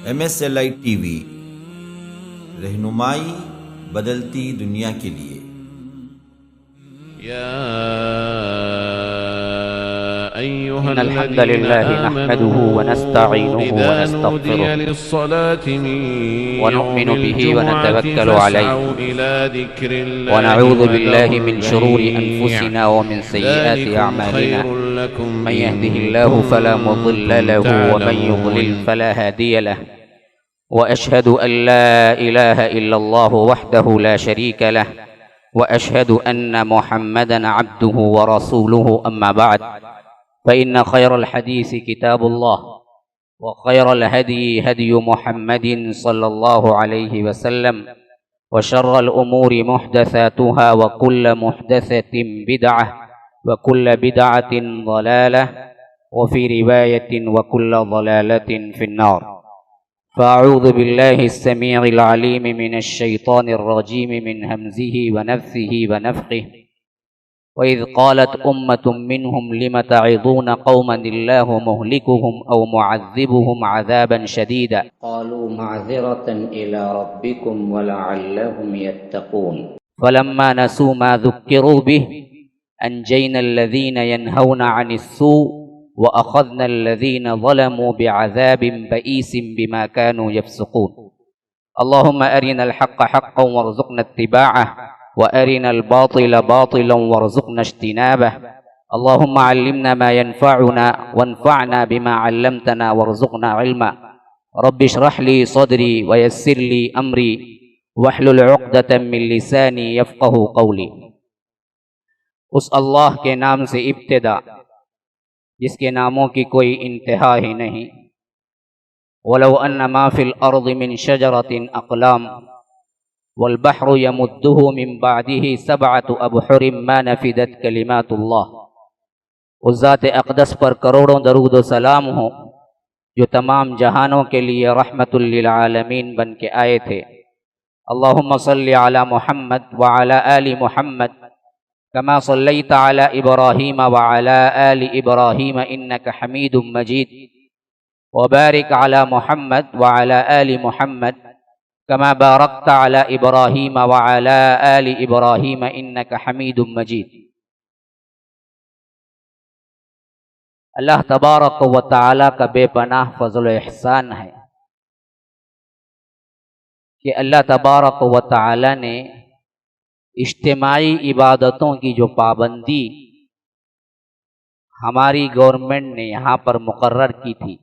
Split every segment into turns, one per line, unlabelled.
MSLI T V, رہنمائی بدلتی دنیا کے لیے۔
يا أيها
إن الحمد
الذين
لله نحمده
آمنوا
ونستعينه
إذا نودي
ونستغفره
للصلاة من
ونؤمن
يوم
به
الجمعة
ونتوكل عليه
فاسعوا إلى ذكر الله
ونعوذ بالله
وذروا
من شرور
البيع
أنفسنا ومن سيئات
ذلكم
أعمالنا
خير لكم
من
إن
يهده الله فلا مضل
كنتم
له ومن يضلل
تعلمون.
فلا هادي له وأشهد أن لا إله إلا الله وحده لا شريك له وأشهد أن محمدا عبده ورسوله أما بعد فإن خير الحديث كتاب الله وخير الهدي هدي محمد صلى الله عليه وسلم وشر الأمور محدثاتها وكل محدثة بدعة وكل بدعة ضلالة وفي رواية وكل ضلالة في النار. فأعوذ بالله السميع العليم من الشيطان الرجيم من همزه ونفثه ونفخه. وإذ قالت أمة منهم لم تعظون قوما الله مهلكهم أو معذبهم عذابا شديدا قالوا معذرة إلى ربكم ولعلهم يتقون. فلما نسوا ما ذكروا به أنجينا الذين ينهون عن السوء وأخذنا الذين ظلموا بعذاب بئيس بما كانوا يفسقون. اللهم أرنا الحق حقا وارزقنا اتباعه وأرنا الباطل باطلا وارزقنا اجتنابه. اللهم علمنا ما ينفعنا وانفعنا بما علمتنا وارزقنا علما. رب اشرح لي صدري ويسر لي أمري واحلل عقدة من لساني يفقه قولي. اس اللہ کے نام سے ابتدا جس کے ناموں کی کوئی انتہا ہی نہیں۔ وَلَوْ أَنَّ مَا فِي الْأَرْضِ مِنْ شَجَرَةٍ أَقْلَامٌ وَالْبَحْرُ يَمُدُّهُ مِنْ بَعْدِهِ سَبْعَةُ أَبْحُرٍ مَا نَفِدَتْ كَلِمَاتُ اللَّهِ۔ اس ذات اقدس پر کروڑوں درود و سلام ہو جو تمام جہانوں کے لیے رحمت للعالمین بن کے آئے تھے۔ اللہم صلی علی محمد وعلی آل محمد كما صليت على إبراهيم وعلى آل إبراهيم إنك حميد مجيد وبارك على محمد وعلى آل محمد كما باركت على إبراهيم وعلى آل إبراهيم إنك حميد مجيد۔ اللہ تبارک و تعالی کا بے پناہ فضل و احسان ہے کہ اللہ تبارک و تعالی نے اجتماعی عبادتوں کی جو پابندی ہماری گورنمنٹ نے یہاں پر مقرر کی تھی،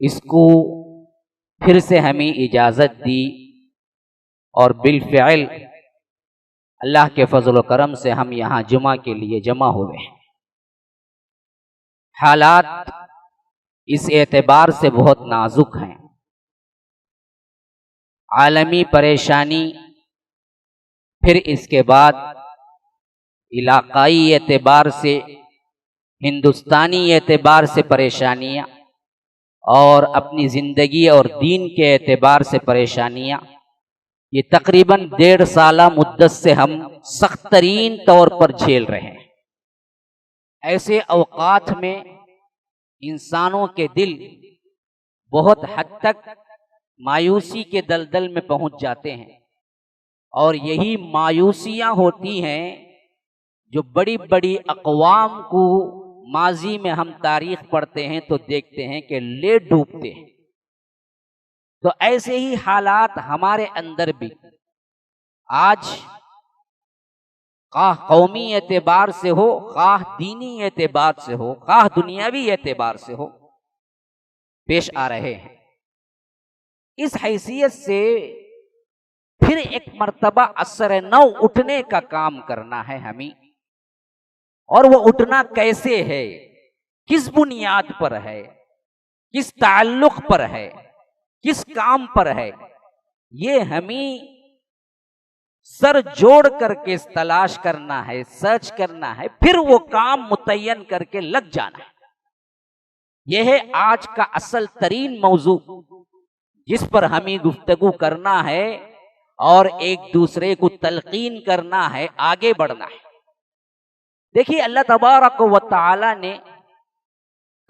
اس کو پھر سے ہمیں اجازت دی اور بالفعل اللہ کے فضل و کرم سے ہم یہاں جمعہ کے لیے جمع ہوئے ہیں۔ حالات اس اعتبار سے بہت نازک ہیں، عالمی پریشانی، پھر اس کے بعد علاقائی اعتبار سے، ہندوستانی اعتبار سے پریشانیاں، اور اپنی زندگی اور دین کے اعتبار سے پریشانیاں، یہ تقریباً 1.5 سالہ مدت سے ہم سخت ترین طور پر جھیل رہے ہیں۔ ایسے اوقات میں انسانوں کے دل بہت حد تک مایوسی کے دلدل میں پہنچ جاتے ہیں، اور یہی مایوسیاں ہوتی ہیں جو بڑی بڑی اقوام کو ماضی میں ہم تاریخ پڑھتے ہیں تو دیکھتے ہیں کہ لے ڈوبتے ہیں۔ تو ایسے ہی حالات ہمارے اندر بھی آج خواہ قومی اعتبار سے ہو، خواہ دینی اعتبار سے ہو، خواہ دنیاوی اعتبار سے ہو، پیش آ رہے ہیں۔ اس حیثیت سے پھر ایک مرتبہ اثر نو اٹھنے کا کام کرنا ہے ہمیں، اور وہ اٹھنا کیسے ہے، کس بنیاد پر ہے، کس تعلق پر ہے، کس کام پر ہے، یہ ہمیں سر جوڑ کر کے تلاش کرنا ہے، سرچ کرنا ہے، پھر وہ کام متعین کر کے لگ جانا ہے۔ یہ ہے آج کا اصل ترین موضوع جس پر ہمیں گفتگو کرنا ہے اور ایک دوسرے کو تلقین کرنا ہے، آگے بڑھنا ہے۔ دیکھیے اللہ تبارک و تعالی نے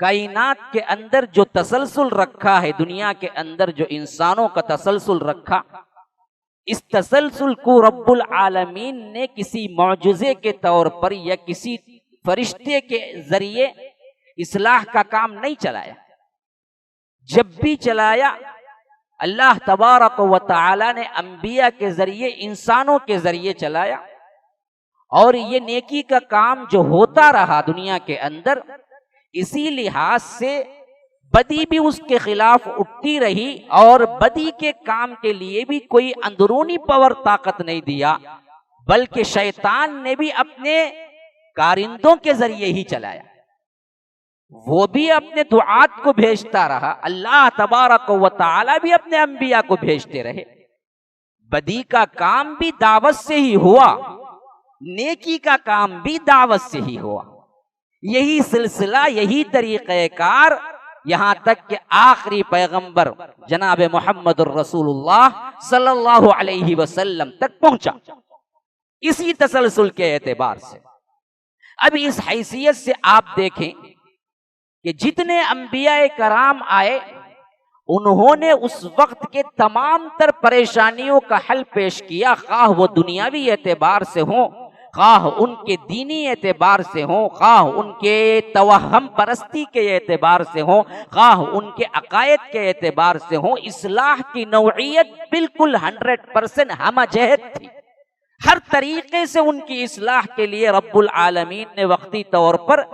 کائنات کے اندر جو تسلسل رکھا ہے، دنیا کے اندر جو انسانوں کا تسلسل رکھا، اس تسلسل کو رب العالمین نے کسی معجزے کے طور پر یا کسی فرشتے کے ذریعے اصلاح کا کام نہیں چلایا۔ جب بھی چلایا اللہ تبارک و تعالی نے انبیاء کے ذریعے، انسانوں کے ذریعے چلایا، اور یہ نیکی کا کام جو ہوتا رہا دنیا کے اندر، اسی لحاظ سے بدی بھی اس کے خلاف اٹھتی رہی، اور بدی کے کام کے لیے بھی کوئی اندرونی پاور طاقت نہیں دیا، بلکہ شیطان نے بھی اپنے کارندوں کے ذریعے ہی چلایا۔ وہ بھی اپنے دعات کو بھیجتا رہا، اللہ تبارک و تعالی بھی اپنے انبیاء کو بھیجتے رہے۔ بدی کا کام بھی دعوت سے ہی ہوا، نیکی کا کام بھی دعوت سے ہی ہوا۔ یہی سلسلہ، یہی طریقہ کار یہاں تک کہ آخری پیغمبر جناب محمد الرسول اللہ صلی اللہ علیہ وسلم تک پہنچا، اسی تسلسل کے اعتبار سے۔ اب اس حیثیت سے آپ دیکھیں کہ جتنے انبیاء کرام آئے، انہوں نے اس وقت کے تمام تر پریشانیوں کا حل پیش کیا، خواہ وہ دنیاوی اعتبار سے ہوں، خواہ ان کے دینی اعتبار سے ہوں، خواہ ان کے توہم پرستی کے اعتبار سے ہوں، خواہ ان کے عقائد کے اعتبار سے ہوں۔ اصلاح کی نوعیت بالکل 100% ہمہ جہت تھی۔ ہر طریقے سے ان کی اصلاح کے لیے رب العالمین نے وقتی طور پر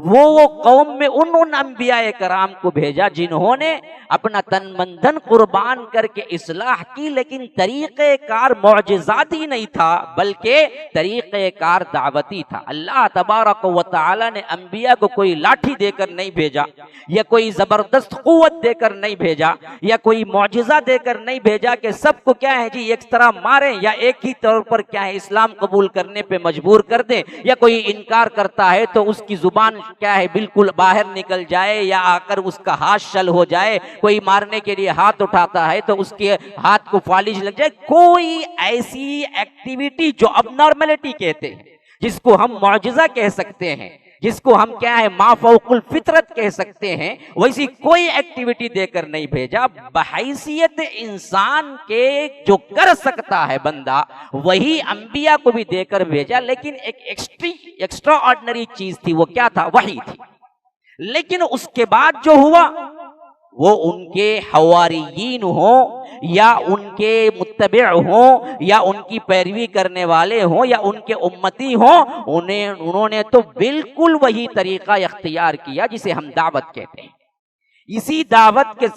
وہ قوم میں ان انبیاء کرام کو بھیجا جنہوں نے اپنا تن من دھن قربان کر کے اصلاح کی، لیکن طریقہ کار معجزاتی نہیں تھا بلکہ طریقہ کار دعوتی تھا۔ اللہ تبارک و تعالی نے انبیاء کو کوئی لاٹھی دے کر نہیں بھیجا، یا کوئی زبردست قوت دے کر نہیں بھیجا، یا کوئی معجزہ دے کر نہیں بھیجا کہ سب کو کیا ہے جی ایک طرح ماریں، یا ایک ہی طور پر کیا ہے اسلام قبول کرنے پہ مجبور کر دیں، یا کوئی انکار کرتا ہے تو اس کی زبان کیا ہے بالکل باہر نکل جائے، یا آ کر اس کا ہاتھ شل ہو جائے، کوئی مارنے کے لیے ہاتھ اٹھاتا ہے تو اس کے ہاتھ کو فالج لگ جائے۔ کوئی ایسی ایکٹیویٹی جو اب نارملٹی کہتے ہیں، جس کو ہم معجزہ کہہ سکتے ہیں، جس کو ہم کیا ہے ما فوق الفطرت کہہ سکتے ہیں، ویسی کوئی ایکٹیویٹی دے کر نہیں بھیجا۔ بحیثیت انسان کے جو کر سکتا ہے بندہ، وہی انبیاء کو بھی دے کر بھیجا، لیکن ایک ایکسٹرا آرڈنری چیز تھی، وہ کیا تھا؟ وحی تھی۔ لیکن اس کے بعد جو ہوا وہ ان کے حواریین ہوں یا ان کے متبع ہوں یا ان کی پیروی کرنے والے ہوں یا ان کے امتی ہوں، انہوں نے تو بالکل وہی طریقہ اختیار کیا جسے ہم دعوت کہتے ہیں۔ اسی دعوت کے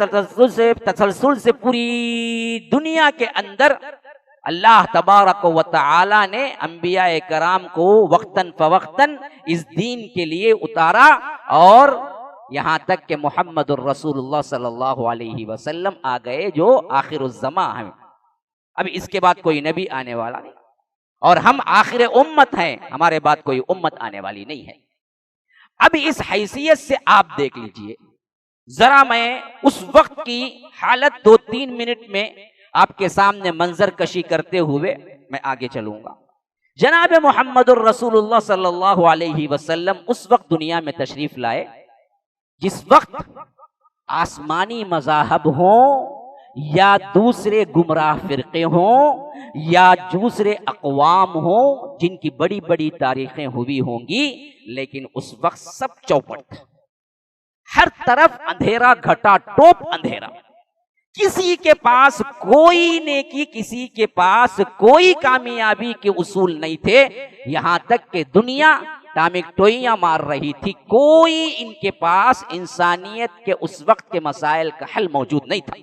تسلسل سے پوری دنیا کے اندر اللہ تبارک و تعالی نے انبیاء کرام کو وقتاً فوقتاً اس دین کے لیے اتارا، اور یہاں تک کہ محمد الرسول اللہ صلی اللہ علیہ وسلم آ گئے جو آخر الزماں ہیں۔ اب اس کے بعد کوئی نبی آنے والا نہیں، اور ہم آخر امت ہیں، ہمارے بعد کوئی امت آنے والی نہیں ہے۔ اب اس حیثیت سے آپ دیکھ لیجئے، ذرا میں اس وقت کی حالت 2-3 منٹ میں آپ کے سامنے منظر کشی کرتے ہوئے میں آگے چلوں گا۔ جناب محمد الرسول اللہ صلی اللہ علیہ وسلم اس وقت دنیا میں تشریف لائے جس وقت آسمانی مذاہب ہوں یا دوسرے گمراہ فرقے ہوں یا دوسرے اقوام ہوں جن کی بڑی بڑی تاریخیں ہوئی ہوں گی، لیکن اس وقت سب چوپٹ تھا، ہر طرف اندھیرا، گھٹا ٹوپ اندھیرا، کسی کے پاس کوئی نیکی، کسی کے پاس کوئی کامیابی کے اصول نہیں تھے، یہاں تک کہ دنیا ٹامک ٹوئیاں مار رہی تھی، کوئی ان کے پاس انسانیت کے اس وقت کے مسائل کا حل موجود نہیں تھا۔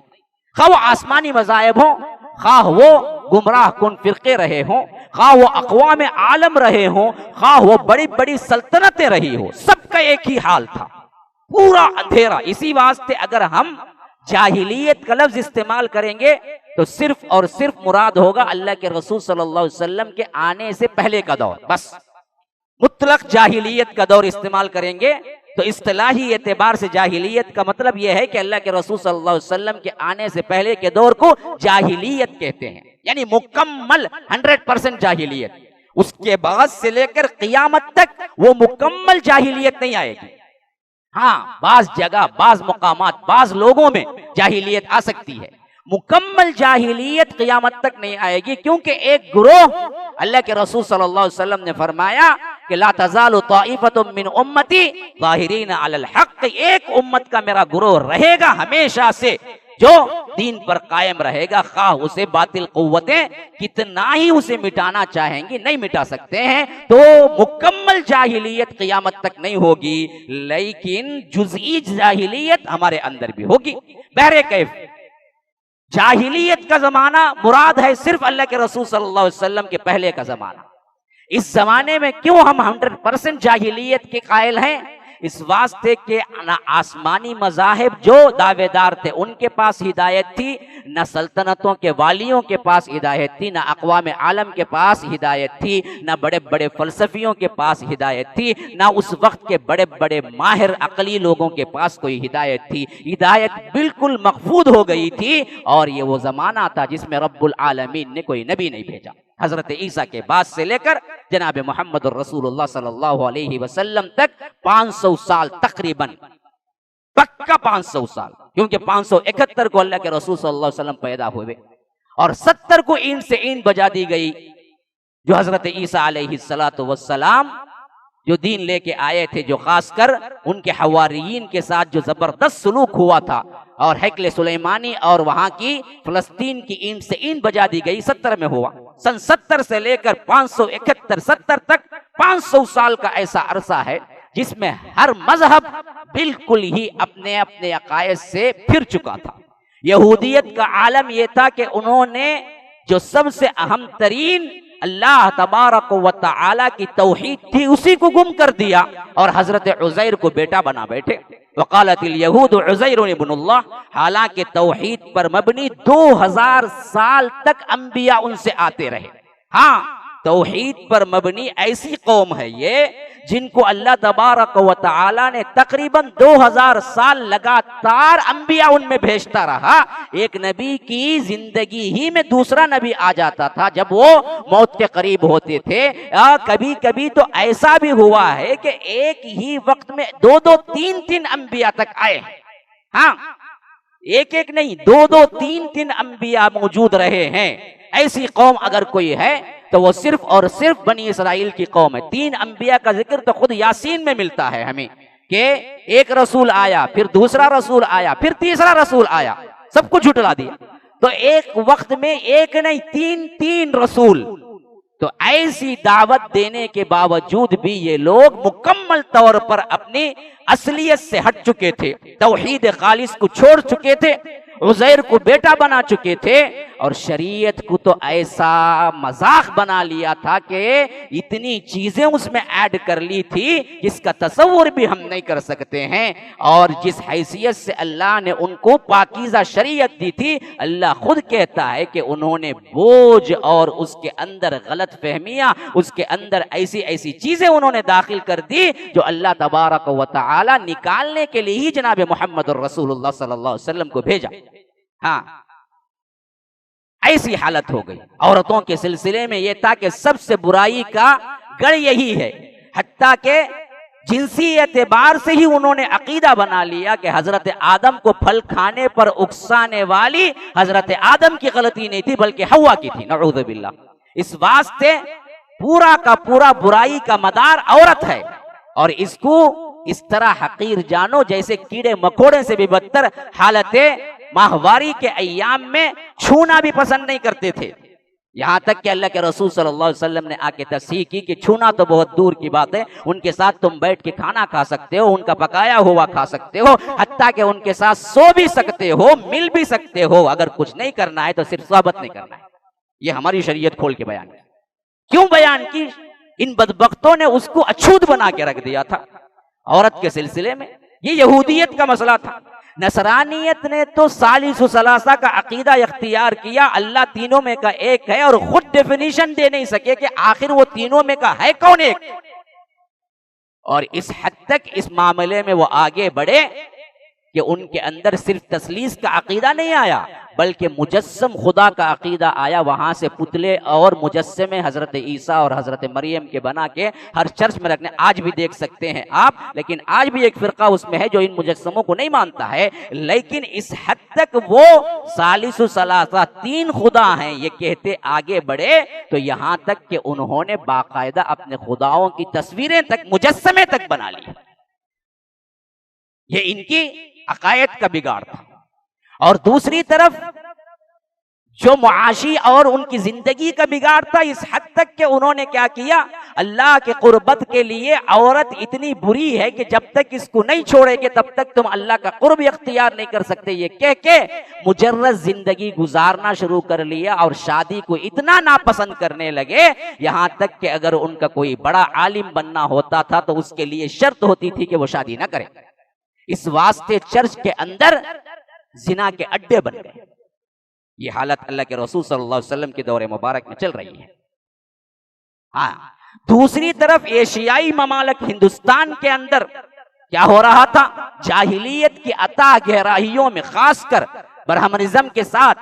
خواہ وہ آسمانی مذاہب ہوں، خواہ وہ گمراہ کن فرقے رہے ہوں، خواہ وہ اقوام عالم رہے ہوں، خواہ وہ بڑی بڑی سلطنتیں رہی ہوں، سب کا ایک ہی حال تھا، پورا اندھیرا۔ اسی واسطے اگر ہم جاہلیت کا لفظ استعمال کریں گے تو صرف اور صرف مراد ہوگا اللہ کے رسول صلی اللہ علیہ وسلم کے آنے سے پہلے کا دور، بس مطلق جاہلیت کا دور استعمال کریں گے تو اصطلاحی اعتبار سے جاہلیت کا مطلب یہ ہے کہ اللہ کے رسول صلی اللہ علیہ وسلم کے آنے سے پہلے کے دور کو جاہلیت کہتے ہیں، یعنی مکمل 100% جاہلیت۔ اس کے بعد سے لے کر قیامت تک وہ مکمل جاہلیت نہیں آئے گی، ہاں بعض جگہ، بعض مقامات، بعض لوگوں میں جاہلیت آ سکتی ہے، مکمل جاہلیت قیامت تک نہیں آئے گی، کیونکہ ایک گروہ، اللہ کے رسول صلی اللہ علیہ وسلم نے فرمایا کہ لا تزال طائفۃ من امتی ظاہرین علی الحق، ایک امت کا میرا گروہ رہے گا ہمیشہ سے جو دین پر قائم رہے گا، خواہ اسے باطل قوتیں کتنا ہی اسے مٹانا چاہیں گی نہیں مٹا سکتے ہیں۔ تو مکمل جاہلیت قیامت تک نہیں ہوگی، لیکن جزئی جاہلیت ہمارے اندر بھی ہوگی۔ بہرکیف جاہلیت کا زمانہ مراد ہے صرف اللہ کے رسول صلی اللہ علیہ وسلم کے پہلے کا زمانہ۔ اس زمانے میں کیوں ہم 100% جاہلیت کے قائل ہیں؟ اس واسطے کہ نہ آسمانی مذاہب جو دعوے دار تھے ان کے پاس ہدایت تھی، نہ سلطنتوں کے والیوں کے پاس ہدایت تھی، نہ اقوام عالم کے پاس ہدایت تھی، نہ بڑے بڑے فلسفیوں کے پاس ہدایت تھی، نہ اس وقت کے بڑے بڑے ماہر عقلی لوگوں کے پاس کوئی ہدایت تھی۔ ہدایت بالکل مخفوض ہو گئی تھی، اور یہ وہ زمانہ تھا جس میں رب العالمین نے کوئی نبی نہیں بھیجا۔ حضرت عیسیٰ کے بعد سے لے کر جناب محمد الرسول اللہ صلی اللہ علیہ وسلم تک 500 سال تقریباً، پکا 500 سال، کیونکہ 571 کو اللہ کے رسول صلی اللہ علیہ وسلم پیدا ہوئے اور 70 کو این سے این بجا دی گئی، جو حضرت عیسیٰ علیہ السلام جو دین لے کے آئے تھے، جو خاص کر ان کے حواریین کے ساتھ جو زبردست سلوک ہوا تھا، اور ہیکل سلیمانی اور وہاں کی فلسطین کی این سے این بجا دی گئی 70 میں ہوا۔ سن 70 سے لے کر 571 70 تک 500 سال کا ایسا عرصہ ہے جس میں ہر مذہب بالکل ہی اپنے اپنے عقائد سے پھر چکا تھا۔ یہودیت کا عالم یہ تھا کہ انہوں نے جو سب سے اہم ترین اللہ تبارک و تعالی کی توحید تھی اسی کو گم کر دیا، اور حضرت عزیر کو بیٹا بنا بیٹھے۔ وقالت الیہود عزیر ابن اللہ، حالانکہ توحید پر مبنی 2000 سال تک انبیاء ان سے آتے رہے۔ ہاں توحید پر مبنی ایسی قوم ہے یہ جن کو اللہ تبارک و تعالی نے تقریباً 2000 سال لگاتار انبیاء ان میں بھیجتا رہا۔ ایک نبی کی زندگی ہی میں دوسرا نبی آ جاتا تھا جب وہ موت کے قریب ہوتے تھے۔ کبھی کبھی تو ایسا بھی ہوا ہے کہ ایک ہی وقت میں 2 3 انبیاء تک آئے۔ ہاں ایک نہیں، 2 3 انبیاء موجود رہے ہیں۔ ایسی قوم اگر کوئی ہے تو وہ صرف اور صرف بنی اسرائیل کی قوم ہے۔ 3 انبیاء کا ذکر تو خود یاسین میں ملتا ہے ہمیں، کہ ایک رسول آیا، پھر دوسرا رسول آیا، پھر تیسرا رسول آیا، سب کو جھٹلا دیا۔ تو ایک وقت میں ایک نہیں 3 رسول۔ تو ایسی دعوت دینے کے باوجود بھی یہ لوگ مکمل طور پر اپنی اصلیت سے ہٹ چکے تھے، توحید خالص کو چھوڑ چکے تھے، عزیر کو بیٹا بنا چکے تھے، اور شریعت کو تو ایسا مذاق بنا لیا تھا کہ اتنی چیزیں اس میں ایڈ کر لی تھی جس کا تصور بھی ہم نہیں کر سکتے ہیں۔ اور جس حیثیت سے اللہ نے ان کو پاکیزہ شریعت دی تھی، اللہ خود کہتا ہے کہ انہوں نے بوجھ اور اس کے اندر غلط فہمیاں، اس کے اندر ایسی چیزیں انہوں نے داخل کر دی جو اللہ تبارک و تعالی نکالنے کے لیے ہی جناب محمد الرسول اللہ صلی اللہ علیہ وسلم کو بھیجا۔ ہاں ایسی حالت ہو گئی۔ عورتوں کے سلسلے میں یہ تھا کہ سب سے برائی کا گڑھ یہی ہے، حتیٰ کہ جنسی اعتبار سے ہی انہوں نے عقیدہ بنا لیا کہ حضرت آدم کو پھل کھانے پر اکسانے والی حضرت آدم کی غلطی نہیں تھی بلکہ حوا کی تھی، نعوذ باللہ۔ اس واسطے پورا کا پورا برائی کا مدار عورت ہے، اور اس کو اس طرح حقیر جانو جیسے کیڑے مکوڑے سے بھی بدتر حالت ماہواری کے ایام میں چھونا بھی پسند نہیں کرتے تھے، یہاں تک کہ اللہ کے رسول صلی اللہ علیہ وسلم نے آ کے تصحیح کی کہ چھونا تو بہت دور کی بات ہے، ان کے ساتھ تم بیٹھ کے کھانا کھا سکتے ہو، ان کا پکایا ہوا کھا سکتے ہو، حتیٰ کہ ان کے ساتھ سو بھی سکتے ہو، مل بھی سکتے ہو، اگر کچھ نہیں کرنا ہے تو صرف صحبت نہیں کرنا ہے۔ یہ ہماری شریعت کھول کے بیان کی۔ کیوں بیان کی؟ ان بدبختوں نے اس کو اچھوت بنا کے رکھ دیا تھا عورت کے سلسلے میں۔ یہ یہودیت کا مسئلہ تھا۔ نصرانیت نے تو ثالث و ثلاثہ کا عقیدہ اختیار کیا، اللہ تینوں میں کا ایک ہے، اور خود ڈیفینیشن دے نہیں سکے کہ آخر وہ تینوں میں کا ہے کون ایک۔ اور اس حد تک اس معاملے میں وہ آگے بڑھے کہ ان کے اندر صرف تثلیث کا عقیدہ نہیں آیا بلکہ مجسم خدا کا عقیدہ آیا، وہاں سے پتلے اور مجسمے حضرت عیسیٰ اور حضرت مریم کے بنا کے ہر چرچ میں رکھنے، آج بھی دیکھ سکتے ہیں آپ، لیکن آج بھی ایک فرقہ اس میں ہے جو ان مجسموں کو نہیں مانتا ہے، لیکن اس حد تک وہ ثالث ثلاثہ، تین خدا ہیں یہ کہتے آگے بڑھے، تو یہاں تک کہ انہوں نے باقاعدہ اپنے خداؤں کی تصویریں تک، مجسمے تک بنا لی۔ یہ ان کی عقائد کا بگاڑ تھا۔ اور دوسری طرف جو معاشی اور ان کی زندگی کا بگاڑ تھا، اس حد تک کہ انہوں نے کیا کیا، اللہ کے قربت کے لیے عورت اتنی بری ہے کہ جب تک اس کو نہیں چھوڑے گے تب تک تم اللہ کا قرب اختیار نہیں کر سکتے، یہ کہہ کے مجرد زندگی گزارنا شروع کر لیا، اور شادی کو اتنا ناپسند کرنے لگے، یہاں تک کہ اگر ان کا کوئی بڑا عالم بننا ہوتا تھا تو اس کے لیے شرط ہوتی تھی کہ وہ شادی نہ کرے۔ اس واسطے چرچ کے اندر زنا کے اڈے بن گئے۔ یہ حالت اللہ کے رسول صلی اللہ علیہ وسلم کے دور مبارک میں چل رہی ہے۔ ہاں، دوسری طرف ایشیائی ممالک، ہندوستان کے اندر کیا ہو رہا تھا، جاہلیت کی اتھاہ گہرائیوں میں، خاص کر برہمنزم کے ساتھ،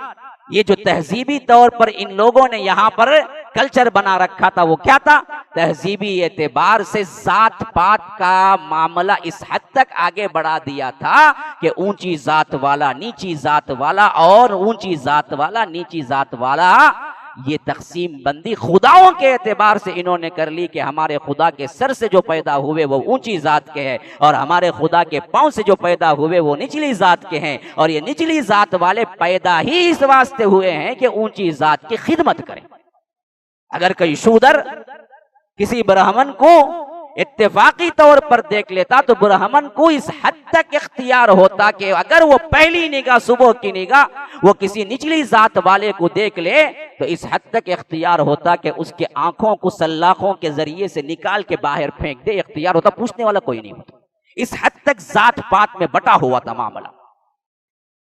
یہ جو تہذیبی طور پر ان لوگوں نے یہاں پر کلچر بنا رکھا تھا، وہ کیا تھا، تہذیبی اعتبار سے ذات پات کا معاملہ اس حد تک آگے بڑھا دیا تھا کہ اونچی ذات والا، نیچی ذات والا، اور اونچی ذات والا، نیچی ذات والا، یہ تقسیم بندی خداؤں کے اعتبار سے انہوں نے کر لی کہ ہمارے خدا کے سر سے جو پیدا ہوئے وہ اونچی ذات کے ہیں، اور ہمارے خدا کے پاؤں سے جو پیدا ہوئے وہ نچلی ذات کے ہیں، اور یہ نچلی ذات والے پیدا ہی اس واسطے ہوئے ہیں کہ اونچی ذات کی خدمت کریں۔ اگر کوئی شودر کسی برہمن کو اتفاقی طور پر دیکھ لیتا تو برہمن کو اس حد تک اختیار ہوتا کہ اگر وہ پہلی نگاہ، صبح کی نگاہ، وہ کسی نچلی ذات والے کو دیکھ لے تو اس حد تک اختیار ہوتا کہ اس کے آنکھوں کو سلاخوں کے ذریعے سے نکال کے باہر پھینک دے، اختیار ہوتا، پوچھنے والا کوئی نہیں ہوتا۔ اس حد تک ذات پات میں بٹا ہوا تھا معاملہ۔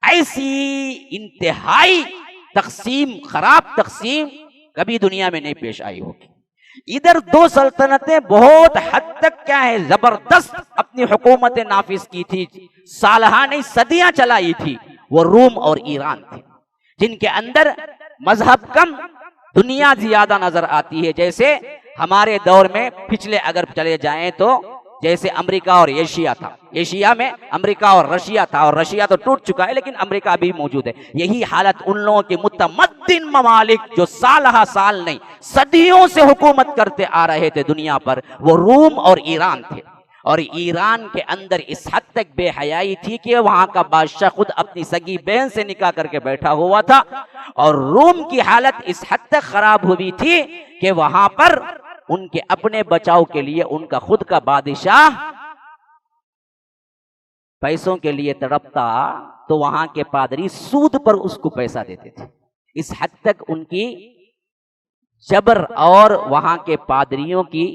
ایسی انتہائی تقسیم، خراب تقسیم کبھی دنیا میں نہیں پیش آئی ہوگی۔ ادھر دو سلطنتیں بہت حد تک کیا ہے، زبردست اپنی حکومتیں نافذ کی تھی، سالہ نہیں صدیاں چلائی تھی، وہ روم اور ایران تھے، جن کے اندر مذہب کم، دنیا زیادہ نظر آتی ہے۔ جیسے ہمارے دور میں پچھلے اگر چلے جائیں تو جیسے امریکہ اور ایشیا تھا، ایشیا میں امریکہ اور رشیا تھا، اور رشیا تو ٹوٹ چکا ہے لیکن امریکہ بھی موجود ہے۔ یہی حالت ان لوگوں کے متمدن ممالک جو سالہ سال نہیں صدیوں سے حکومت کرتے آ رہے تھے دنیا پر، وہ روم اور ایران تھے۔ اور ایران کے اندر اس حد تک بے حیائی تھی کہ وہاں کا بادشاہ خود اپنی سگی بہن سے نکاح کر کے بیٹھا ہوا تھا، اور روم کی حالت اس حد تک خراب ہوئی تھی کہ وہاں پر ان کے اپنے بچاؤ کے لیے ان کا خود کا بادشاہ پیسوں کے لیے تڑپتا تو وہاں کے پادری سود پر اس کو پیسہ دیتے تھے۔ اس حد تک ان کی جبر اور وہاں کے پادریوں کی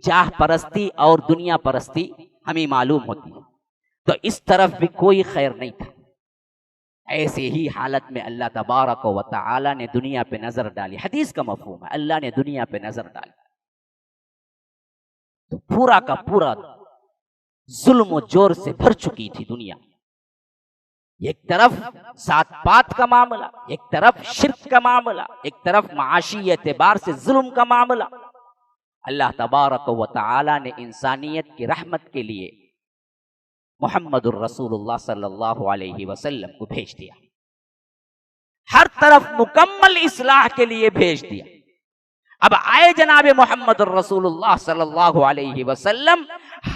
جاہ پرستی اور دنیا پرستی ہمیں معلوم ہوتی ہے۔ تو اس طرف بھی کوئی خیر نہیں تھا۔ ایسے ہی حالت میں اللہ تبارک و تعالی نے دنیا پہ نظر ڈالی۔ حدیث کا مفہوم ہے، اللہ نے دنیا پہ نظر ڈالی تو پورا کا پورا ظلم و جور سے بھر چکی تھی دنیا۔ ایک طرف ذات پات کا معاملہ، ایک طرف شرک کا معاملہ، ایک طرف معاشی اعتبار سے ظلم کا معاملہ۔ اللہ تبارک و تعالی نے انسانیت کی رحمت کے لیے محمد الرسول اللہ صلی اللہ علیہ وسلم کو بھیج دیا، ہر طرف مکمل اصلاح کے لیے بھیج دیا۔ اب آئے جناب محمد الرسول اللہ صلی اللہ علیہ وسلم،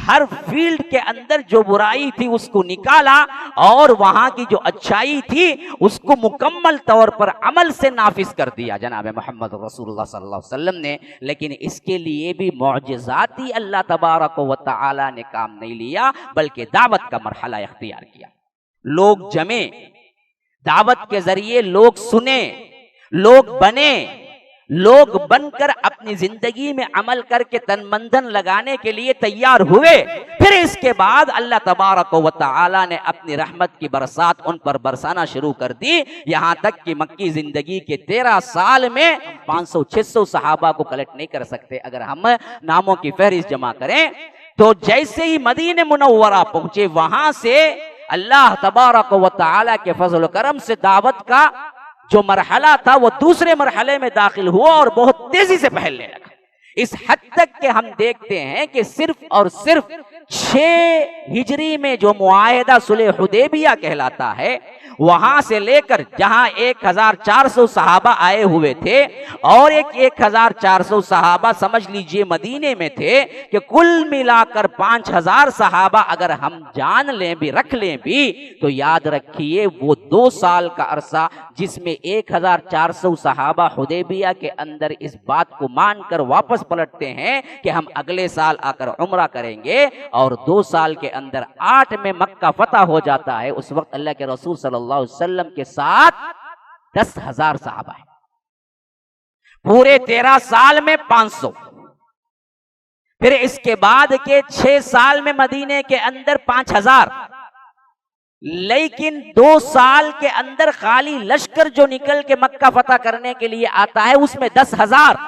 ہر فیلڈ کے اندر جو برائی تھی اس کو نکالا، اور وہاں کی جو اچھائی تھی اس کو مکمل طور پر عمل سے نافذ کر دیا جناب محمد الرسول اللہ صلی اللہ علیہ وسلم نے۔ لیکن اس کے لیے بھی معجزاتی اللہ تبارک و تعالی نے کام نہیں لیا، بلکہ دعوت کا مرحلہ اختیار کیا۔ لوگ جمے، دعوت کے ذریعے لوگ سنے، لوگ بنے، لوگ بن کر اپنی زندگی میں عمل کر کے تن من دھن لگانے کے لیے تیار ہوئے۔ پھر اس کے بعد اللہ تبارک و تعالی نے اپنی رحمت کی برسات ان پر برسانا شروع کر دی، یہاں تک کہ مکی زندگی کے 13 سال میں 500-600 صحابہ کو کلیکٹ نہیں کر سکتے۔ اگر ہم ناموں کی فہرست جمع کریں تو جیسے ہی مدینہ منورہ پہنچے، وہاں سے اللہ تبارک و تعالی کے فضل و کرم سے دعوت کا جو مرحلہ تھا وہ دوسرے مرحلے میں داخل ہوا اور بہت تیزی سے پھیلنے لگا، اس حد تک کہ ہم دیکھتے ہیں کہ صرف اور صرف 6 ہجری میں جو معاہدہ صلح حدیبیہ کہلاتا ہے، وہاں سے لے کر جہاں 1400 صحابہ آئے ہوئے تھے اور 1400 صحابہ سمجھ لیجئے مدینے میں تھے، کہ کل ملا کر 5000 صحابہ اگر ہم جان لیں بھی، رکھ لیں بھی، تو یاد رکھیے وہ 2 سال کا عرصہ جس میں 1400 صحابہ حدیبیہ کے اندر اس بات کو مان کر واپس پلٹتے ہیں کہ ہم اگلے سال آ کر عمرہ کریں گے، اور 2 سال کے اندر 8 میں مکہ فتح ہو جاتا ہے۔ اس وقت اللہ کے رسول صلی اللہ علیہ وسلم کے ساتھ 10,000 صحابہ ہیں، پورے 13 سال میں 500، پھر اس کے بعد کے 6 سال میں مدینے کے اندر 5,000، لیکن 2 سال کے اندر خالی لشکر جو نکل کے مکہ فتح کرنے کے لیے آتا ہے اس میں 10,000۔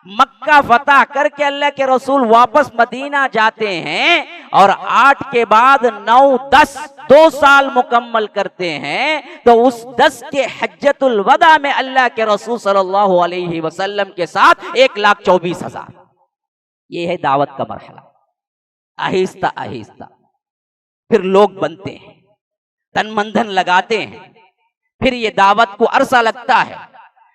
مکہ فتح کر کے اللہ کے رسول واپس مدینہ جاتے ہیں اور 8 کے بعد 9 10 2 سال مکمل کرتے ہیں، تو اس 10 کے حجۃ الوداع میں اللہ کے رسول صلی اللہ علیہ وسلم کے ساتھ 1,24,000۔ یہ ہے دعوت کا مرحلہ، آہستہ آہستہ پھر لوگ بنتے ہیں، تن من دھن لگاتے ہیں، پھر یہ دعوت کو عرصہ لگتا ہے،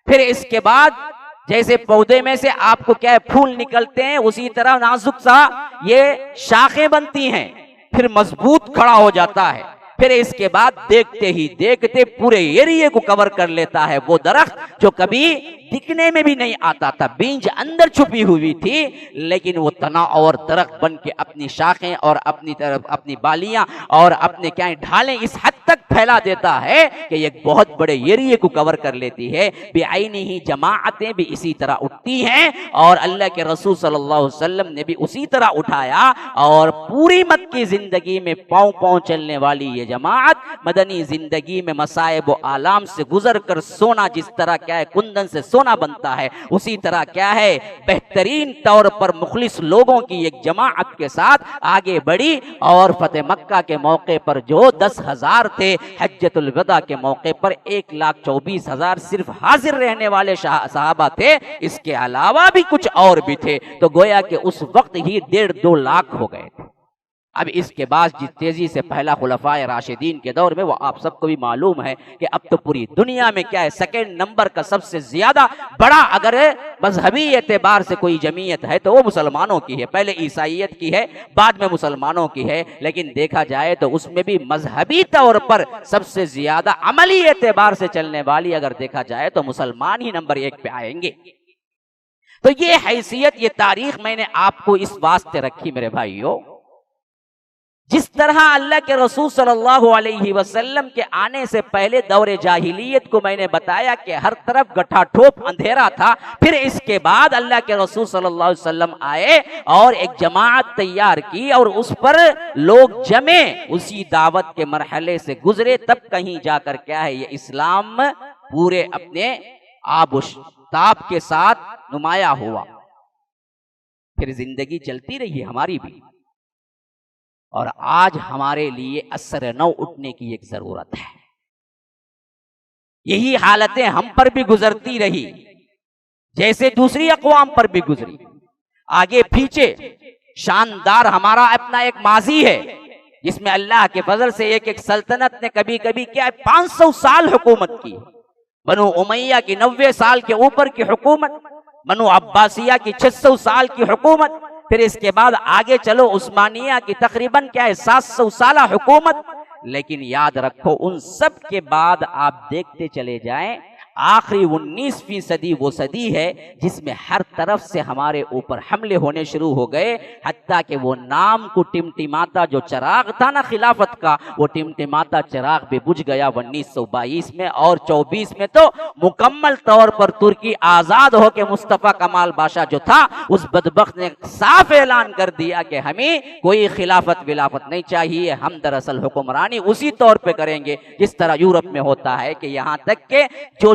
پھر اس کے بعد جیسے پودے میں سے آپ کو کیا ہے پھول نکلتے ہیں، اسی طرح نازک سا یہ شاخیں بنتی ہیں، پھر مضبوط کھڑا ہو جاتا ہے، پھر اس کے بعد دیکھتے ہی دیکھتے پورے ایریے کو کور کر لیتا ہے وہ درخت جو کبھی دکھنے میں بھی نہیں آتا تھا، بیج اندر چھپی ہوئی تھی، لیکن وہ تنا اور درخت بن کے اپنی شاخیں اور اپنی طرف اپنی بالیاں اور اپنے کیا ڈھالیں اس حد تک پھیلا دیتا ہے کہ ایک بہت بڑے ایریے کو کور کر لیتی ہے۔ بعینی ہی جماعتیں بھی اسی طرح اٹھتی ہیں، اور اللہ کے رسول صلی اللہ علیہ وسلم نے بھی اسی طرح اٹھایا، اور پوری مکی زندگی میں پاؤں پاؤں چلنے والی یہ جماعت مدنی زندگی میں مصائب و آلام سے گزر کر سونا جس طرح کیا ہے کندن سے سونا بنتا ہے، اسی طرح کیا ہے بہترین طور پر مخلص لوگوں کی ایک جماعت کے ساتھ آگے بڑھی، اور فتح مکہ کے موقع پر جو 10,000 تھے، حجۃ الوداع کے موقع پر 1,24,000 صرف حاضر رہنے والے صحابہ تھے، اس کے علاوہ بھی کچھ اور بھی تھے، تو گویا کہ اس وقت ہی 1.5-2 لاکھ ہو گئے تھے۔ اب اس کے بعد جس تیزی سے پہلا خلفائے راشدین کے دور میں، وہ آپ سب کو بھی معلوم ہے کہ اب تو پوری دنیا میں کیا ہے سیکنڈ نمبر کا سب سے زیادہ بڑا اگر مذہبی اعتبار سے کوئی جمعیت ہے تو وہ مسلمانوں کی ہے، پہلے عیسائیت کی ہے، بعد میں مسلمانوں کی ہے، لیکن دیکھا جائے تو اس میں بھی مذہبی طور پر سب سے زیادہ عملی اعتبار سے چلنے والی اگر دیکھا جائے تو مسلمان ہی نمبر 1 پہ آئیں گے۔ تو یہ حیثیت، یہ تاریخ میں نے آپ کو اس واسطے رکھی میرے بھائیوں، جس طرح اللہ کے رسول صلی اللہ علیہ وسلم کے آنے سے پہلے دور جاہلیت کو میں نے بتایا کہ ہر طرف گٹھا ٹھوپ اندھیرا تھا، پھر اس کے بعد اللہ کے رسول صلی اللہ علیہ وسلم آئے اور ایک جماعت تیار کی اور اس پر لوگ جمے، اسی دعوت کے مرحلے سے گزرے، تب کہیں جا کر کیا ہے یہ اسلام پورے اپنے آب و تاب کے ساتھ نمایاں ہوا۔ پھر زندگی چلتی رہی ہماری بھی، اور آج ہمارے لیے اثر نو اٹھنے کی ایک ضرورت ہے۔ یہی حالتیں ہم پر بھی گزرتی رہی جیسے دوسری اقوام پر بھی گزری، آگے پیچھے شاندار ہمارا اپنا ایک ماضی ہے جس میں اللہ کے فضل سے ایک سلطنت نے کبھی کبھی کیا 500 سال حکومت کی، بنو امیہ کی 90 سال کے اوپر کی حکومت، بنو عباسیہ کی 600 سال کی حکومت، پھر اس کے بعد آگے چلو عثمانیہ کی تقریباً کیا ہے 700 سالہ حکومت۔ لیکن یاد رکھو ان سب کے بعد آپ دیکھتے چلے جائیں، آخری 19ویں صدی وہ صدی ہے جس میں ہر طرف سے ہمارے اوپر حملے ہونے شروع ہو گئے، حتیٰ کہ وہ نام کو ٹمٹماتا جو چراغ تھا نا خلافت کا، وہ ٹمٹماتا چراغ بھی بجھ گیا 1922 میں، اور 24 میں تو مکمل طور پر ترکی آزاد ہو کے مصطفیٰ کمال بادشاہ جو تھا اس بدبخت نے صاف اعلان کر دیا کہ ہمیں کوئی خلافت ولافت نہیں چاہیے، ہم دراصل حکمرانی اسی طور پہ کریں گے جس طرح یورپ میں ہوتا ہے، کہ یہاں تک کہ جو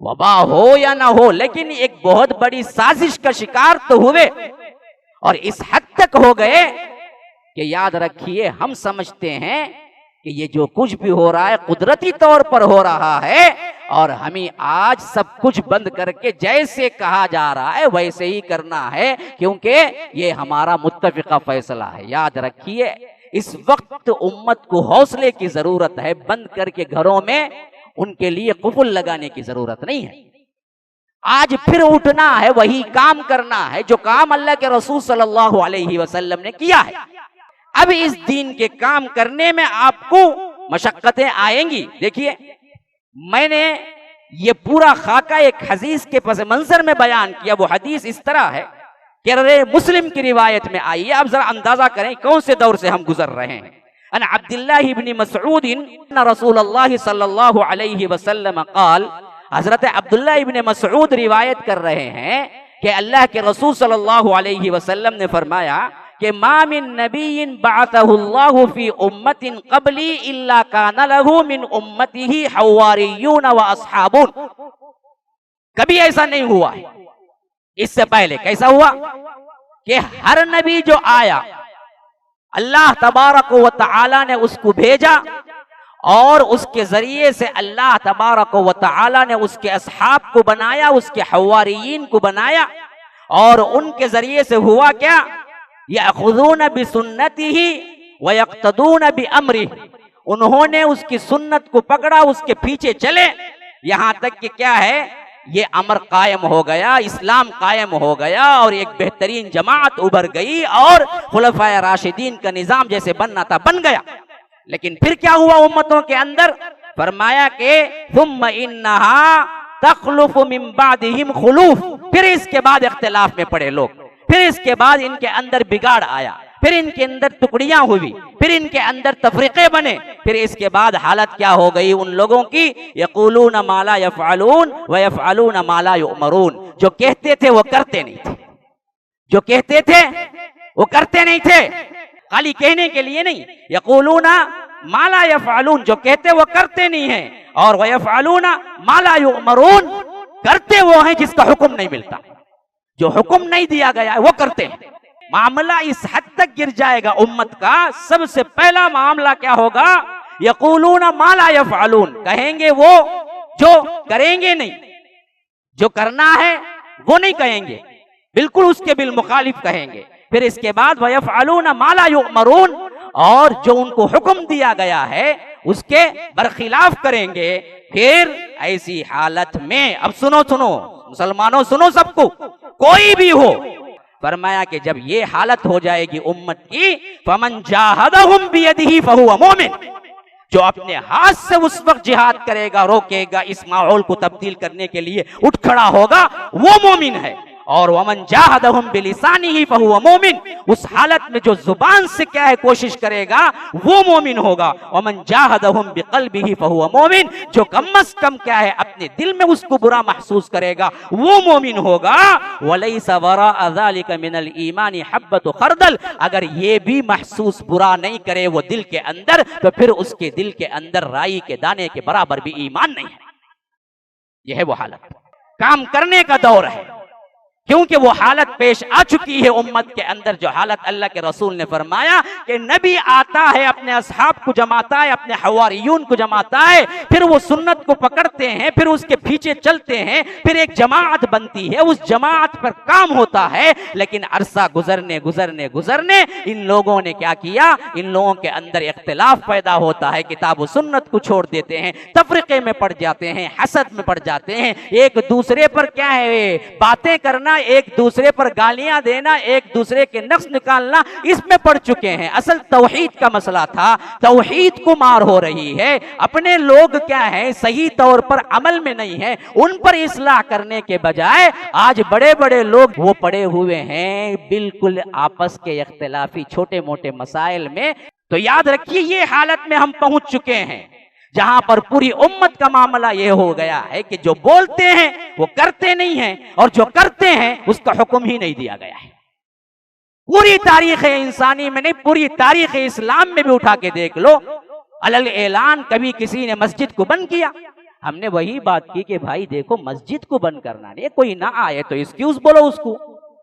وبا ہو یا نہ ہو، لیکن ایک بہت بڑی سازش کا شکار تو ہوئے، اور اس حد تک ہو گئے کہ یاد رکھیے ہم سمجھتے ہیں کہ یہ جو کچھ بھی ہو رہا ہے قدرتی طور پر ہو رہا ہے، اور ہمیں آج سب کچھ بند کر کے جیسے کہا جا رہا ہے ویسے ہی کرنا ہے، کیونکہ یہ ہمارا متفقہ فیصلہ ہے۔ یاد رکھیے اس وقت امت کو حوصلے کی ضرورت ہے، بند کر کے گھروں میں ان کے لیے قفل لگانے کی ضرورت نہیں ہے۔ آج پھر اٹھنا ہے، وہی کام کرنا ہے جو کام اللہ کے رسول صلی اللہ علیہ وسلم نے کیا ہے۔ اب اس دین کے کام کرنے میں آپ کو مشقتیں آئیں گی۔ دیکھیے میں نے یہ پورا خاکہ ایک حدیث کے پس منظر میں بیان کیا۔ وہ حدیث اس طرح ہے کہ مسلم کی روایت میں آئی ہے، اب ذرا اندازہ کریں کون سے دور سے ہم گزر رہے ہیں۔ ان عبداللہ ابن مسعود ان رسول اللہ صلی اللہ علیہ وسلم قال، حضرت عبداللہ ابن مسعود روایت کر رہے ہیں کہ اللہ کے رسول صلی اللہ علیہ وسلم نے فرمایا کہ ما من نبی بعثہ اللہ فی امت قبلی الا کان لہ من امتہ حواریون و اصحابون۔ کبھی ایسا نہیں ہوا ہے، اس سے پہلے کیسا ہوا کہ ہر نبی جو آیا اللہ تبارک و تعالی نے اس کو بھیجا، اور اس کے ذریعے سے اللہ تبارک و تعالی نے اس کے اصحاب کو بنایا، اس کے حواریین کو بنایا، اور ان کے ذریعے سے ہوا کیا؟ یأخذون بسنتہ ویقتدون بامرہ، انہوں نے اس کی سنت کو پکڑا، اس کے پیچھے چلے، یہاں تک کہ کیا ہے یہ امر قائم ہو گیا، اسلام قائم ہو گیا، اور ایک بہترین جماعت ابھر گئی، اور خلفائے راشدین کا نظام جیسے بننا تھا بن گیا۔ لیکن پھر کیا ہوا امتوں کے اندر؟ فرمایا کہ ثم انہا تخلف من بعدہم خلوف، پھر اس کے بعد اختلاف میں پڑے لوگ، پھر اس کے بعد ان کے اندر بگاڑ آیا، پھر ان کے اندر ٹکڑیاں ہوئی، پھر ان کے اندر تفریقے بنے، پھر اس کے بعد حالت کیا ہو گئی ان لوگوں کی؟ یقولون ما لا یفعلون ویفعلون ما لا یؤمرون، جو کہتے تھے وہ کرتے نہیں تھے، جو کہتے تھے وہ کرتے نہیں تھے، خالی کہنے کے لیے نہیں، یقولون ما لا یفعلون، جو کہتے وہ کرتے نہیں ہیں، اور ویفعلون ما لا یؤمرون، کرتے وہ ہیں جس کا حکم نہیں ملتا، جو حکم نہیں دیا گیا ہے وہ کرتے ہیں۔ معاملہ اس حد تک گر جائے گا امت کا، سب سے پہلا معاملہ کیا ہوگا؟ یقولون ما لا یفعلون، کہیں گے وہ جو کریں گے نہیں، جو کرنا ہے وہ نہیں کہیں گے، بالکل اس کے بالمخالف کہیں گے۔ پھر اس کے بعد وَيَفْعَلُونَ مَا لَا يُؤْمَرُونَ، اور جو ان کو حکم دیا گیا ہے اس کے برخلاف کریں گے۔ پھر ایسی حالت میں اب سنو مسلمانوں، سنو سب کو، کوئی بھی ہو، فرمایا کہ جب یہ حالت ہو جائے گی امت کی، فَمَنْ جَاهَدَهُمْ بِيَدِهِ فَهُوَ مُؤْمِنٌ، جو اپنے ہاتھ سے اس وقت جہاد کرے گا، روکے گا، اس ماحول کو تبدیل کرنے کے لیے اٹھ کھڑا ہوگا، وہ مومن ہے۔ اور ومن جاہدہم بلسانہ فہو مومن، اس حالت میں جو زبان سے کیا ہے کوشش کرے گا وہ مومن ہوگا۔ ومن جاہدہم بقلبہ فہو مومن، جو کم از کم کیا ہے اپنے دل میں اس کو برا محسوس کرے گا وہ مومن ہوگا۔ ولیس وراء ذلک من الایمان حبۃ خردل، اگر یہ بھی محسوس برا نہیں کرے وہ دل کے اندر، تو پھر اس کے دل کے اندر رائی کے دانے کے برابر بھی ایمان نہیں ہے۔ یہ ہے وہ حالت، کام کرنے کا دور ہے، کیونکہ وہ حالت پیش آ چکی ہے امت کے اندر، جو حالت اللہ کے رسول نے فرمایا کہ نبی آتا ہے، اپنے اصحاب کو جماتا ہے، اپنے حواریون کو جماتا ہے، پھر وہ سنت کو پکڑتے ہیں، پھر اس کے پیچھے چلتے ہیں، پھر ایک جماعت بنتی ہے، اس جماعت پر کام ہوتا ہے۔ لیکن عرصہ گزرنے ان لوگوں نے کیا کیا؟ ان لوگوں کے اندر اختلاف پیدا ہوتا ہے، کتاب و سنت کو چھوڑ دیتے ہیں، تفرقے میں پڑ جاتے ہیں، حسد میں پڑ جاتے ہیں، ایک دوسرے پر کیا ہے باتیں کرنا، ایک دوسرے پر گالیاں دینا، ایک دوسرے کے نقص نکالنا، اس میں پڑ چکے ہیں۔ اصل توحید کا مسئلہ تھا، توحید کو مار ہو رہی ہے، اپنے لوگ کیا ہے صحیح طور پر عمل میں نہیں ہے، ان پر اصلاح کرنے کے بجائے آج بڑے بڑے لوگ وہ پڑے ہوئے ہیں بالکل آپس کے اختلافی چھوٹے موٹے مسائل میں۔ تو یاد رکھیے یہ حالت میں ہم پہنچ چکے ہیں جہاں پر پوری امت کا معاملہ یہ ہو گیا ہے کہ جو بولتے ہیں وہ کرتے نہیں ہیں، اور جو کرتے ہیں اس کا حکم ہی نہیں دیا گیا ہے۔ پوری تاریخ انسانی میں نہیں، پوری تاریخ اسلام میں بھی اٹھا کے دیکھ لو، علل اعلان کبھی کسی نے مسجد کو بند کیا، ہم نے وہی بات کی کہ بھائی دیکھو مسجد کو بند کرنا نہیں، کوئی نہ آئے تو ایکسکیوز بولو اس کو.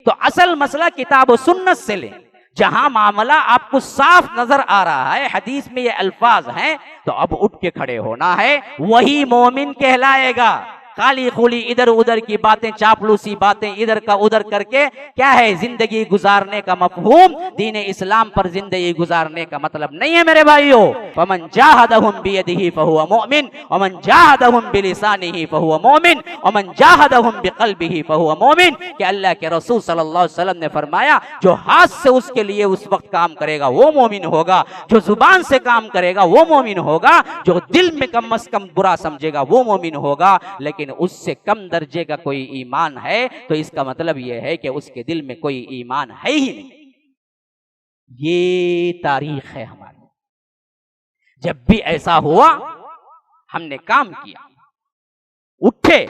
تو اصل مسئلہ کتاب و سنت سے لیں. جہاں معاملہ آپ کو صاف نظر آ رہا ہے، حدیث میں یہ الفاظ ہیں، تو اب اٹھ کے کھڑے ہونا ہے، وہی مومن کہلائے گا. خالی خولی ادھر ادھر کی باتیں، چاپلوسی باتیں ادھر کا ادھر کر کے کیا ہے زندگی گزارنے کا مفہوم؟ دین اسلام پر زندگی گزارنے کا مطلب نہیں ہے میرے بھائیو. فمن جاہدہم بیدہ فہو مؤمن ومن جاہدہم بلسانہ فہو مؤمن ومن جاہدہم بقلبہ فہو مؤمن. کہ اللہ کے رسول صلی اللہ علیہ وسلم نے فرمایا جو ہاتھ سے اس کے لیے اس وقت کام کرے گا وہ مومن ہوگا، جو زبان سے کام کرے گا وہ مومن ہوگا، جو دل میں کم از کم برا سمجھے گا وہ مومن ہوگا. لیکن اس سے کم درجے کا کوئی ایمان ہے تو اس کا مطلب یہ ہے کہ اس کے دل میں کوئی ایمان ہے ہی نہیں. یہ تاریخ ہے ہماری. جب بھی ایسا ہوا ہم نے کام کیا، اٹھے،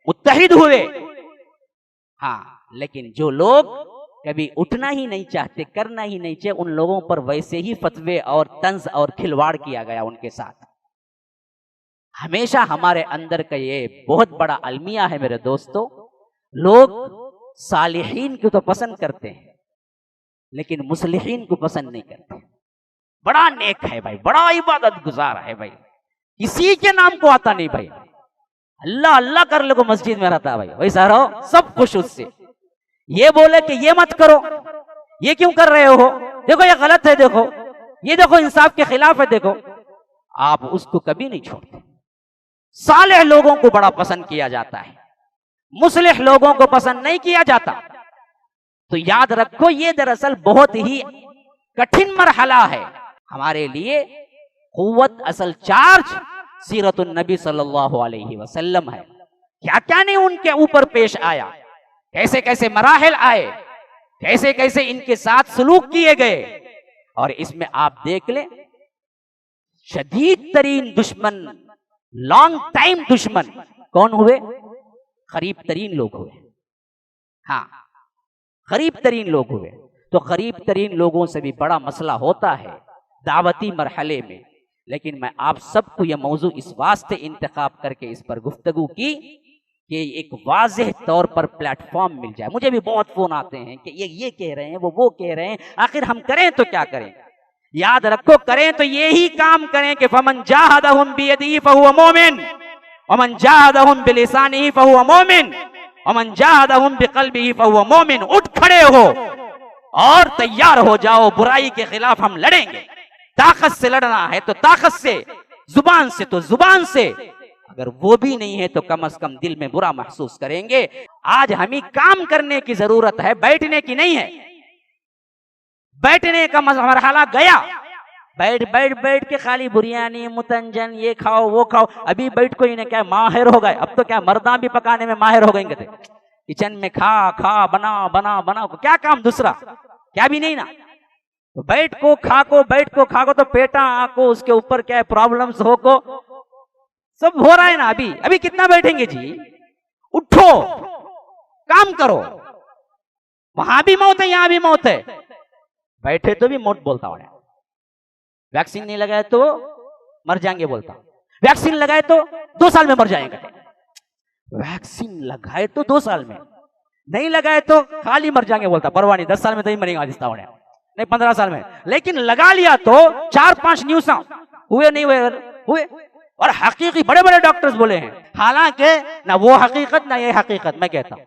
متحد ہوئے. ہاں لیکن جو لوگ کبھی اٹھنا ہی نہیں چاہتے، کرنا ہی نہیں چاہتے، ان لوگوں پر ویسے ہی فتوے اور طنز اور کھلواڑ کیا گیا ان کے ساتھ. ہمیشہ ہمارے اندر کا یہ بہت بڑا المیہ ہے میرے دوستو. لوگ صالحین کو تو پسند کرتے ہیں لیکن مصلحین کو پسند نہیں کرتے. بڑا نیک ہے بھائی، بڑا عبادت گزار ہے بھائی، کسی کے نام کو آتا نہیں بھائی، اللہ اللہ کر لے کو مسجد میں رہتا ہے بھائی، ویسا رہو سب خوش اس سے. یہ بولے کہ یہ مت کرو، یہ کیوں کر رہے ہو، دیکھو یہ غلط ہے، دیکھو یہ، دیکھو انصاف کے خلاف ہے، دیکھو. آپ اس کو کبھی نہیں چھوڑتے. صالح لوگوں کو بڑا پسند کیا جاتا ہے، مصلح لوگوں کو پسند نہیں کیا جاتا. تو یاد رکھو یہ دراصل بہت ہی کٹھن مرحلہ ہے ہمارے لیے. قوت اصل چارج سیرت النبی صلی اللہ علیہ وسلم ہے. کیا کیا نہیں ان کے اوپر پیش آیا، کیسے کیسے مراحل آئے، کیسے کیسے ان کے ساتھ سلوک کیے گئے. اور اس میں آپ دیکھ لیں شدید ترین دشمن، لانگ ٹائم دشمن کون ہوئے؟ قریب ترین لوگ ہوئے. ہاں قریب ترین لوگ ہوئے. تو قریب ترین لوگوں سے بھی بڑا مسئلہ ہوتا ہے دعوتی مرحلے میں. لیکن میں آپ سب کو یہ موضوع اس واسطے انتخاب کر کے اس پر گفتگو کی کہ ایک واضح طور پر پلیٹ فارم مل جائے. مجھے بھی بہت فون آتے ہیں کہ یہ کہہ رہے ہیں، وہ کہہ رہے ہیں، آخر ہم کریں تو کیا کریں؟ یاد رکھو کریں تو یہی کام کریں کہ فمن جاہدہم بیدہ فہو مومن ومن جاہدہم بلسانہ فہو مومن ومن جاہدہم بقلبہ فہو مومن. اٹھ کھڑے ہو اور تیار ہو جاؤ، برائی کے خلاف ہم لڑیں گے. طاقت سے لڑنا ہے تو طاقت سے، زبان سے تو زبان سے. اگر وہ بھی نہیں ہے تو کم از کم دل میں برا محسوس کریں گے. آج ہمیں کام کرنے کی ضرورت ہے، بیٹھنے کی نہیں ہے. بیٹھنے کا مرحلہ گیا. بیٹھ کے خالی بریانی، متنجن، یہ کھاؤ وہ کھاؤ. ابھی بیٹھ کو انہیں کیا ماہر ہو گئے. اب تو کیا مرداں بھی پکانے میں ماہر ہو گئیں گے. کچن میں کھا بنا کیا کام دوسرا؟ کیا بھی نہیں نا. بیٹھ کو کھا کو تو پیٹا کو اس کے اوپر کیا پرابلمز ہو کو سب ہو رہا ہے نا. ابھی کتنا بیٹھیں گے جی؟ اٹھو کام کرو. وہاں بھی موت ہے، یہاں بھی موت ہے. بیٹھے تو بھی موت بولتا ہوں. ویکسین نہیں لگائے تو مر جائیں گے بولتا. ویکسین لگائے تو 2 سال میں مر جائیں گے. ویکسین لگائے تو 2 سال میں، نہیں لگائے تو خالی مر جائیں گے بولتا. پرواہ نہیں، 10 سال میں تو ہی مریں گا نہیں 15 سال میں. لیکن لگا لیا تو 4-5 نیوز ہوئے نہیں ہوئے. اور حقیقی بڑے بڑے ڈاکٹرز بولے ہیں. حالانکہ نہ وہ حقیقت نہ یہ حقیقت. میں کہتا ہوں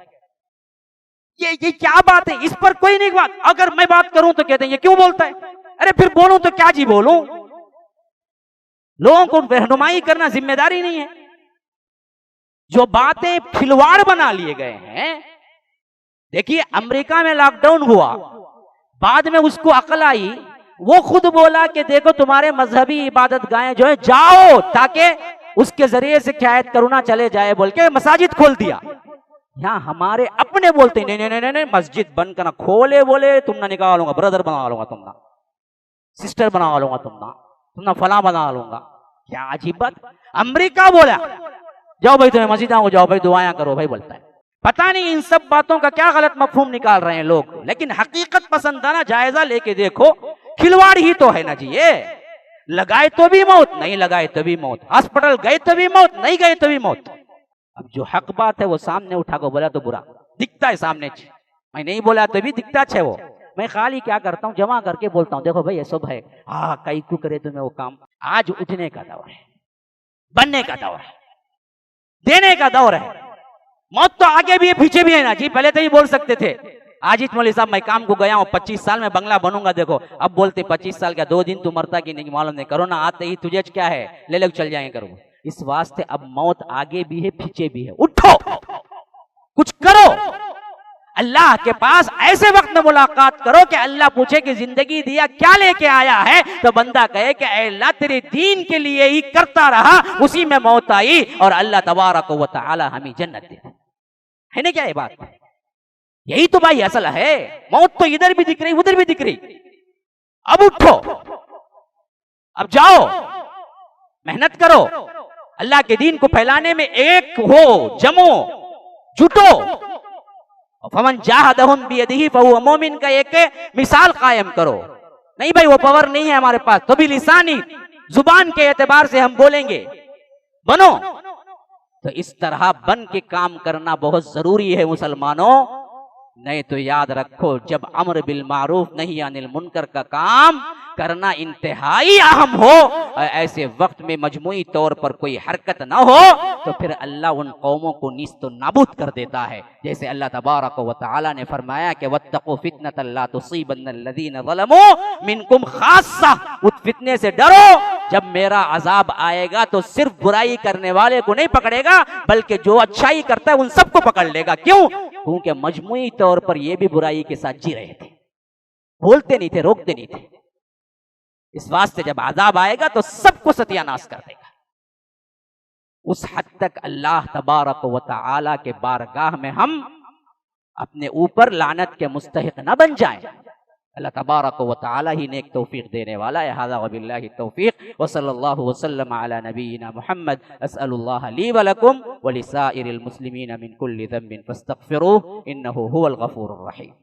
یہ کیا بات ہے، اس پر کوئی نہیں بات. اگر میں بات کروں تو کہتے ہیں یہ کیوں بولتا ہے. ارے پھر بولوں تو کیا جی بولوں؟ لوگوں کو رہنمائی کرنا ذمہ داری نہیں ہے. جو باتیں کھلواڑ بنا لیے گئے ہیں. دیکھیے امریکہ میں لاک ڈاؤن ہوا، بعد میں اس کو عقل آئی، وہ خود بولا کہ دیکھو تمہارے مذہبی عبادت گاہیں جو ہے جاؤ تاکہ اس کے ذریعے سے قیادت کرونا چلے جائے، بول کے مساجد کھول دیا. یہاں ہمارے اپنے بولتے ہیں نہیں مسجد بند کرنا. کھولے بولے تم نہ نکالوں گا، بردر بنا لوں گا، تم نہ سسٹر بنا لوں گا، تم نہ فلاں بنا لوں گا. کیا عجیب بات. امریکہ بولا جاؤ بھائی تمہیں مسجد آؤ، جاؤ بھائی دعائیں کرو بھائی بولتا ہے. پتہ نہیں ان سب باتوں کا کیا غلط مفہوم نکال رہے ہیں لوگ. لیکن حقیقت پسندانہ جائزہ لے کے دیکھو، کھلواڑ ہی تو ہے نا جی یہ. لگائے تو بھی موت, نہیں لگائے تو بھی موت, ہاسپٹل گئے تو بھی موت, نہیں گئے تو بھی موت. اب جو حق بات ہے وہ سامنے اٹھا کو بولا تو برا دکھتا ہے سامنے, میں نہیں بولا تو بھی دکھتا ہے. وہ میں خالی کیا کرتا ہوں, جمع کر کے بولتا ہوں, دیکھو بھائی یہ سب ہے, ہاں کئی کو کرے تمہیں وہ کام. آج اٹھنے کا دور ہے, بننے کا دور ہے, دینے کا دور ہے. موت تو آگے بھی ہے پیچھے بھی ہے نا جی, پہلے تو ہی بول سکتے تھے. آج مولوی صاحب میں کام کو گیا ہوں, 25 سال میں بنگلہ بنوں گا. دیکھو اب بولتے 25 سال کا 2 دن تو مرتا کی نہیں معلوم نہیں, کرونا آتے ہی تجھے کیا ہے لے لے چل جائیں کرو. اس واسطے اب موت آگے بھی ہے پیچھے بھی ہے. اٹھو کچھ کرو, اللہ کے پاس ایسے وقت میں ملاقات کرو کہ اللہ پوچھے کہ زندگی دیا کیا لے کے آیا ہے, تو بندہ کہے کہ اے اللہ تیرے دین کے لیے ہی کرتا رہا, اسی میں موت آئی اور اللہ تبارک و تعالی ہمیں جنت دے. ہے نا کیا یہ بات؟ یہی تو بھائی اصل ہے. موت تو ادھر بھی دکھ رہی ادھر بھی دکھ رہی. اب اٹھو, اب جاؤ, محنت کرو, اللہ کے دین کو پھیلانے میں ایک ہو, جمو, جٹو. فمن جاہدہم بیدہ فہو مومن کا ایک مثال قائم کرو. نہیں بھائی وہ پاور نہیں ہے ہمارے پاس, تو بھی لسانی زبان کے اعتبار سے ہم بولیں گے بنو. تو اس طرح بن کے کام کرنا بہت ضروری ہے مسلمانوں. نہیں تو یاد رکھو, جب امر بالمعروف نہی عن المنکر کا کام کرنا انتہائی اہم ہو, ایسے وقت میں مجموعی طور پر کوئی حرکت نہ ہو, تو پھر اللہ ان قوموں کو نیست و نابود کر دیتا ہے. جیسے اللہ تبارک و تعالی نے فرمایا کہ واتقوا فتنة لا تصیبن الذین ظلموا منکم خاصہ, اس فتنے سے ڈرو جب میرا عذاب آئے گا تو صرف برائی کرنے والے کو نہیں پکڑے گا, بلکہ جو اچھائی کرتا ہے ان سب کو پکڑ لے گا. کیوں؟ کیونکہ مجموعی طور پر یہ بھی برائی کے ساتھ جی رہے تھے, بولتے نہیں تھے, روکتے نہیں تھے. اس واسطے جب عذاب آئے گا تو سب کو ستیہ ناش کر دے گا. اس حد تک اللہ تبارک و تعالی کے بارگاہ میں ہم اپنے اوپر لعنت کے مستحق نہ بن جائیں. اللہ تبارک و تعالی ہی نیک توفیق دینے والا ہے. ھذا وباللہ التوفیق وصلی اللہ وسلم علی نبینا محمد. اسأل اللہ لی ولکم ولسائر المسلمین من کل ذنب فاستغفروہ انہ هو الغفور الرحیم.